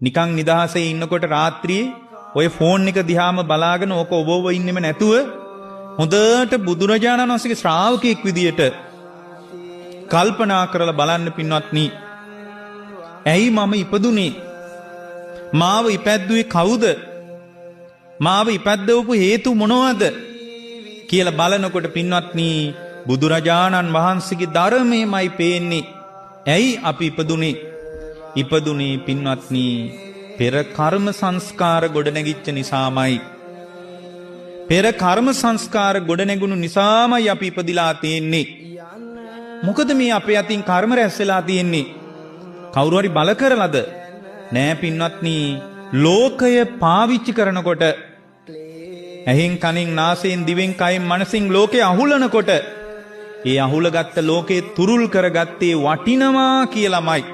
නිකන් නිදහසේ ඉන්නකොට රාත්‍රියේ ඔය ෆෝන් එක දිහාම බලාගෙන ඕක ඔබව ඉන්නෙම නැතුව හොඳට බුදුරජාණන් වහන්සේගේ ශ්‍රාවකෙක් විදියට කල්පනා කරලා බලන්න පින්වත්නි. ඇයි මම ඉපදුනේ? මාව ඉපැද්දුවේ කවුද? මාව ඉපැද්දවපු හේතු මොනවද කියලා බලනකොට පින්වත්නි බුදුරජාණන් වහන්සේගේ ධර්මයමයි පේන්නේ. ඇයි අපි ඉපදුනේ? ඉපදුනේ පින්වත්නි පෙර කර්ම සංස්කාර ගොඩනැගිච්ච නිසාමයි. පෙර කර්ම සංස්කාර ගොඩනැගුණු නිසාමයි අපි ඉපදිලා තියෙන්නේ. මොකද මේ අපේ අතින් කර්ම රැස් වෙලා තියෙන්නේ? කවුරු හරි බල කරලාද? නෑ පින්වත්නි, ලෝකය පාවිච්චි කරනකොට ඇහෙන් කනෙන් නාසයෙන් දිවෙන් කයෙන් මනසින් ලෝකේ අහුලනකොට ඒ අහුලගත්ත ලෝකේ තුරුල් කරගත්තේ වටිනවා කියලාමයි.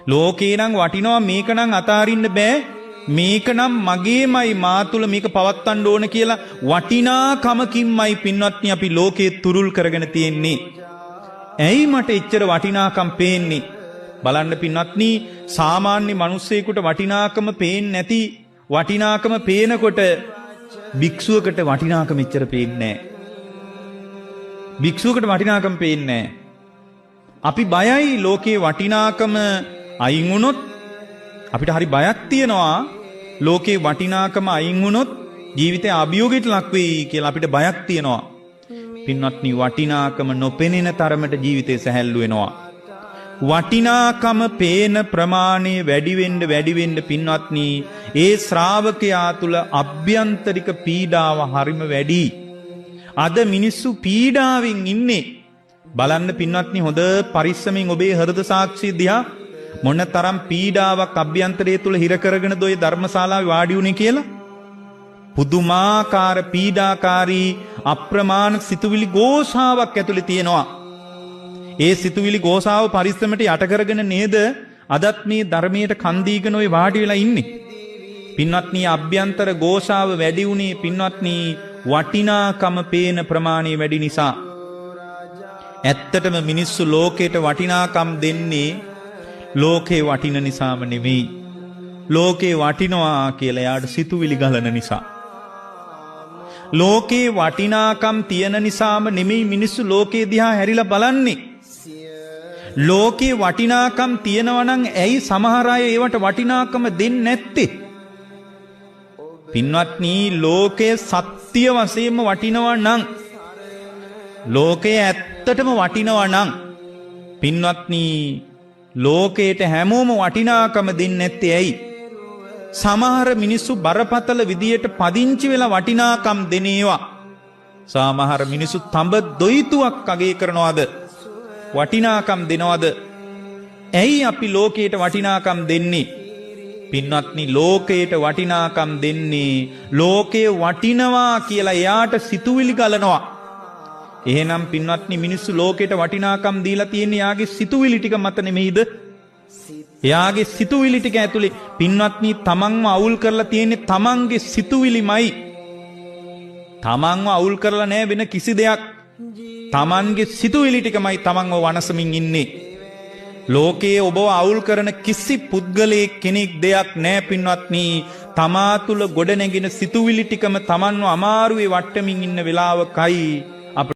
ලෝකේ නම් වටිනවා, මේක නම් අතාරින්න බෑ, මේක නම් මගේමයි, මා තුල මේක පවත්තන්න ඕන කියලා වටිනාකමකින්මයි පින්වත්නි අපි ලෝකේ තුරුල් කරගෙන තියෙන්නේ. ඇයි මට එච්චර වටිනාකම් පේන්නේ? බලන්න පින්වත්නි, සාමාන්‍ය මිනිස්සෙකුට වටිනාකම පේන්නේ නැති, වටිනාකම පේනකොට භික්ෂුවකට වටිනාකම එච්චර පේන්නේ නැහැ. භික්ෂුවකට වටිනාකම පේන්නේ නැහැ. අපි බයයි ලෝකේ වටිනාකම අයින් වුණොත්, අපිට හරි බයක් තියෙනවා ලෝකේ වටිනාකම අයින් වුණොත් ජීවිතේ අභියෝගයට ලක් වෙයි කියලා අපිට බයක් තියෙනවා. පින්වත්නි, වටිනාකම නොපෙනෙන තරමට ජීවිතේ සැහැල්ලු වෙනවා. වටිනාකම පේන ප්‍රමාණය වැඩි වෙන්න පින්වත්නි ඒ ශ්‍රාවකයා තුල අභ්‍යන්තරික පීඩාව හරිම වැඩි. අද මිනිස්සු පීඩාවෙන් ඉන්නේ. බලන්න පින්වත්නි, හොඳ පරිස්සමින් ඔබේ හෘද සාක්ෂිය දිහා මොනතරම් පීඩාවක් අභ්‍යන්තරයේ තුල හිර කරගෙනද ඔය ධර්මශාලාවේ වාඩි වුනේ කියලා. පුදුමාකාර පීඩාකාරී අප්‍රමාණ සිතුවිලි ගෝසාවක් ඇතුලේ තියෙනවා. ඒ සිතුවිලි ගෝසාව පරිස්සමට යට කරගෙන නේද අදත් මේ ධර්මයට කන් දීගෙන ඔය වාඩි වෙලා ඉන්නේ. පින්වත්නි, අභ්‍යන්තර ගෝසාව වැඩි උනේ පින්වත්නි වටිනාකම පේන ප්‍රමාණය වැඩි නිසා. ඇත්තටම මිනිස්සු ලෝකයට වටිනාකම් දෙන්නේ ලෝකේ වටින නිසාම නෙවෙයි. ලෝකේ වටිනවා කියලා යාට සිතුවිලි ගලන නිසා. ලෝකේ වටිනාකම් තියෙන නිසාම නෙමෙයි මිනිස්සු ලෝකේ දිහා හැරිලා බලන්නේ. ලෝකේ වටිනාකම් තියෙනවා නම් ඇයි සමහර අය ඒවට වටිනාකම දෙන්නේ නැත්තේ? පින්වත්නි, ලෝකයේ සත්‍ය වශයෙන්ම වටිනවා නම්, ලෝකයේ ඇත්තටම වටිනවා නම් පින්වත්නි ලෝකයට හැමෝම වටිනාකම දෙන්නේ නැත්තේ ඇයි? සමහර මිනිස්සු බරපතල විදියට පදිංචි වෙලා වටිනාකම් දෙනේවා. සමහර මිනිස්සු තඹ දොයිතුවක් අගේ කරනවාද? වටිනාකම් දෙනවද? ඇයි අපි ලෝකයට වටිනාකම් දෙන්නේ? පින්වත්නි, ලෝකයට වටිනාකම් දෙන්නේ ලෝකේ වටිනවා කියලා එයාට සිතුවිලි ගලනවා. එහෙනම් පින්වත්නි, මිනිස්සු ලෝකයට වටිනාකම් දීලා තියෙන්නේ යාගේ සිතුවිලි ටික මත නෙමෙයිද? එයාගේ සිතුවිලි ටික ඇතුලේ පින්වත්නි තමන්ව අවුල් කරලා තියෙන්නේ තමන්ගේ සිතුවිලිමයි. තමන්ව අවුල් කරලා නෑ වෙන කිසි දෙයක්. තමන්ගේ සිතුවිලි ටිකමයි තමන්ව වනසමින් ඉන්නේ. ලෝකයේ ඔබව අවුල් කරන කිසි පුද්ගලයෙක් කෙනෙක් දෙයක් නෑ පින්වත්නි. තමා තුල ගොඩනැගෙන සිතුවිලි ටිකම තමන්ව අමාරුවේ වට්ටමින් ඉන්න වෙලාවකයි